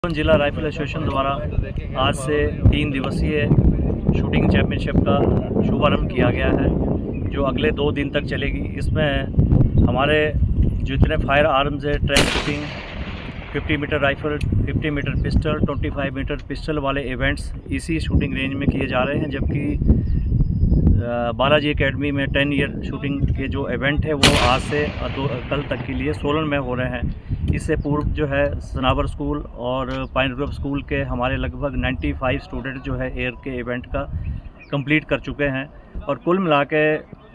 जिला rifle association द्वारा आज से 3 दिवसीय शूटिंग चैम्पियनशिप का शुभारंभ किया गया है, जो अगले 2 दिन तक चलेगी। इसमें हमारे जितने फायर आर्म्स है, trap shooting, 50 metre rifle, 50 metre pistol, 25 metre pistol वाले इवेंट्स इसी शूटिंग रेंज में किए जा रहे हैं। जबकि बालाजी एकेडमी में 10 ईयर शूटिंग के जो इवेंट है वो आज से कल तक के लिए सोलन में हो रहे हैं। इससे पूर्व जो है सनावर स्कूल और पाइन ग्रोव स्कूल के हमारे लगभग 95 स्टूडेंट जो है एयर के इवेंट का कंप्लीट कर चुके हैं। और कुल मिला के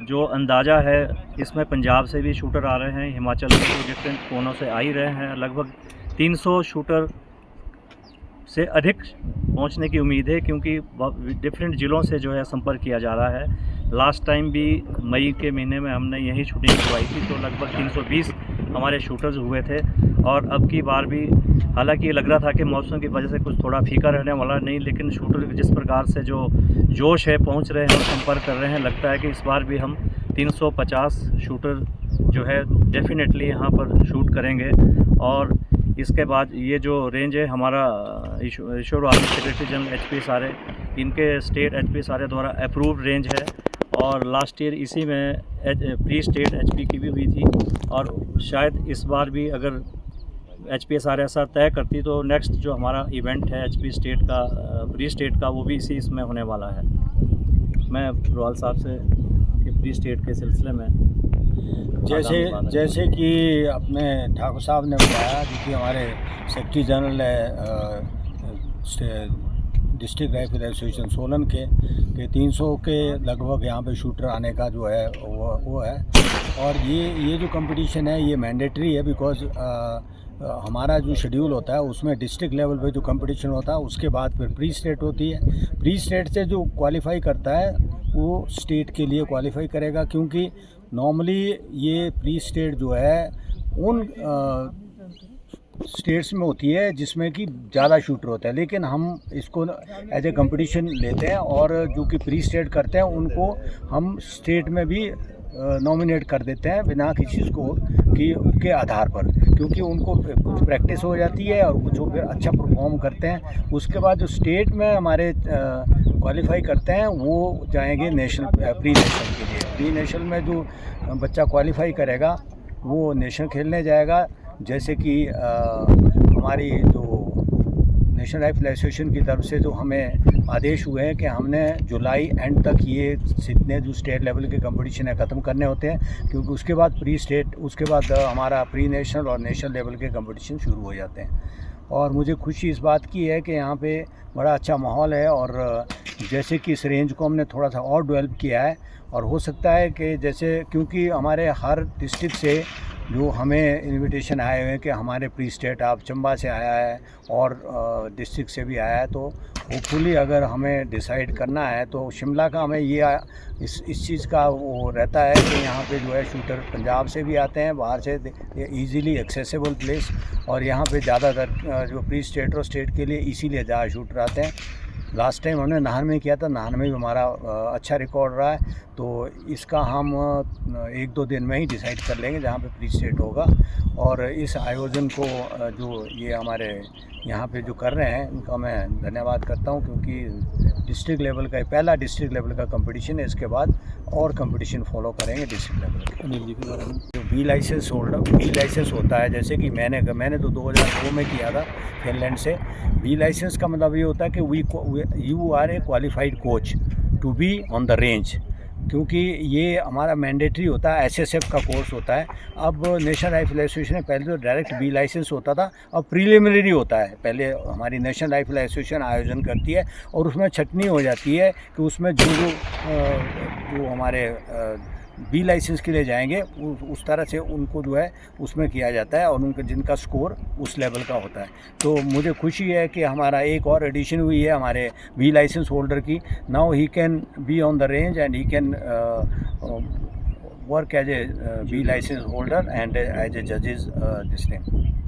जो अंदाज़ा है, इसमें पंजाब से भी शूटर आ रहे हैं, हिमाचल से डिफरेंट कोनों से आ ही रहे हैं। लगभग 300 शूटर से अधिक पहुंचने की उम्मीद है, क्योंकि डिफरेंट ज़िलों से जो है संपर्क किया जा रहा है। लास्ट टाइम भी मई के महीने में हमने यही शूटिंग करवाई थी, तो लगभग 320 हमारे शूटर्स हुए थे। और अब की बार भी, हालांकि लग रहा था कि मौसम की वजह से कुछ थोड़ा फीका रहने वाला नहीं, लेकिन शूटर जिस प्रकार से जो जोश है पहुंच रहे हैं और संपर्क कर रहे हैं, लगता है कि इस बार भी हम 350 शूटर जो है डेफिनेटली यहाँ पर शूट करेंगे। और इसके बाद ये जो रेंज है हमारा ईश्वर आर्मी सेक्रेटरी जनरल एचपी सारे, इनके स्टेट एचपी सारे द्वारा अप्रूव्ड रेंज है। और लास्ट ईयर इसी में प्री स्टेट एचपी की भी हुई थी, और शायद इस बार भी अगर एचपी सारे ऐसा तय करती तो नेक्स्ट जो हमारा इवेंट है एचपी स्टेट का, प्री स्टेट का, वो भी इसी इसमें होने वाला है। मैं रोहाल साहब से कि प्री स्टेट के सिलसिले में जैसे कि अपने ठाकुर साहब ने बताया कि हमारे सेक्रेटरी जनरल है डिस्ट्रिक्ट राइफल एसोसिएशन सोलन के 300 के लगभग यहाँ पे शूटर आने का जो है वो है। और ये जो कंपटीशन है ये मैंडेटरी है, बिकॉज हमारा जो शेड्यूल होता है उसमें डिस्ट्रिक्ट लेवल पे जो कंपटीशन होता है, उसके बाद फिर प्री स्टेट होती है। प्री स्टेट से जो क्वालिफाई करता है वो स्टेट के लिए क्वालिफाई करेगा, क्योंकि नॉर्मली ये प्री स्टेट जो है उन स्टेट्स में होती है जिसमें कि ज़्यादा शूटर होता है, लेकिन हम इसको एज ए कंपटीशन लेते हैं और जो कि प्री स्टेट करते हैं उनको हम स्टेट में भी नॉमिनेट कर देते हैं बिना किसी स्कोर के आधार पर, क्योंकि उनको कुछ प्रैक्टिस हो जाती है और कुछ फिर अच्छा परफॉर्म करते हैं। उसके बाद जो स्टेट में हमारे क्वालिफाई करते हैं वो जाएंगे नेशनल प्री नेशनल के लिए। प्री नेशनल में जो बच्चा क्वालिफाई करेगा वो नेशनल खेलने जाएगा। जैसे कि हमारी जो नेशनल राइफल एसोसिएशन की तरफ से जो हमें आदेश हुए हैं कि हमने जुलाई एंड तक ये जितने जो स्टेट लेवल के कंपटीशन है ख़त्म करने होते हैं, क्योंकि उसके बाद प्री स्टेट, उसके बाद हमारा प्री नेशनल और नेशनल लेवल के कंपटीशन शुरू हो जाते हैं। और मुझे खुशी इस बात की है कि यहाँ पे बड़ा अच्छा माहौल है, और जैसे कि इस रेंज को हमने थोड़ा सा और डेवलप किया है। और हो सकता है कि जैसे, क्योंकि हमारे हर डिस्ट्रिक्ट से जो हमें इनविटेशन आए हुए हैं कि हमारे प्री स्टेट आप चंबा से आया है और डिस्ट्रिक्ट से भी आया है, तो होपफुली अगर हमें डिसाइड करना है तो शिमला का हमें ये इस चीज़ का वो रहता है कि यहाँ पे जो है शूटर पंजाब से भी आते हैं, बाहर से, इजीली एक्सेसिबल प्लेस। और यहाँ पे ज़्यादातर जो प्री स्टेट और स्टेट के लिए इसीलिए ज़्यादा शूटर आते हैं। लास्ट टाइम हमने नाहन में किया था, नाहन में भी हमारा अच्छा रिकॉर्ड रहा है, तो इसका हम 1-2 दिन में ही डिसाइड कर लेंगे जहाँ पे प्री स्टेट होगा। और इस आयोजन को जो ये हमारे यहाँ पे जो कर रहे हैं उनका मैं धन्यवाद करता हूँ, क्योंकि डिस्ट्रिक्ट लेवल का पहला डिस्ट्रिक्ट लेवल का कंपटीशन है। इसके बाद और कंपटीशन फॉलो करेंगे डिस्ट्रिक्ट लेवल के। जो बी लाइसेंस होता है, जैसे कि मैंने तो 2002 में किया था फिनलैंड से। बी लाइसेंस का मतलब ये होता है कि you are a qualified coach to be on the range, क्योंकि ये हमारा मैंडेटरी होता है, एसएसएफ का कोर्स होता है। अब नेशनल राइफल एसोसिएशन में पहले तो डायरेक्ट बी लाइसेंस होता था, अब प्रीलिमिनरी होता है। पहले हमारी नेशनल राइफल एसोसिएशन आयोजन करती है और उसमें छटनी हो जाती है कि उसमें जो हमारे बी लाइसेंस के लिए जाएंगे उस तरह से उनको जो है उसमें किया जाता है, और उनका जिनका स्कोर उस लेवल का होता है। तो मुझे खुशी है कि हमारा एक और एडिशन हुई है हमारे बी लाइसेंस होल्डर की। Now he can be on the range and he can work as a B licence holder and as a जजेस दिस थिंग।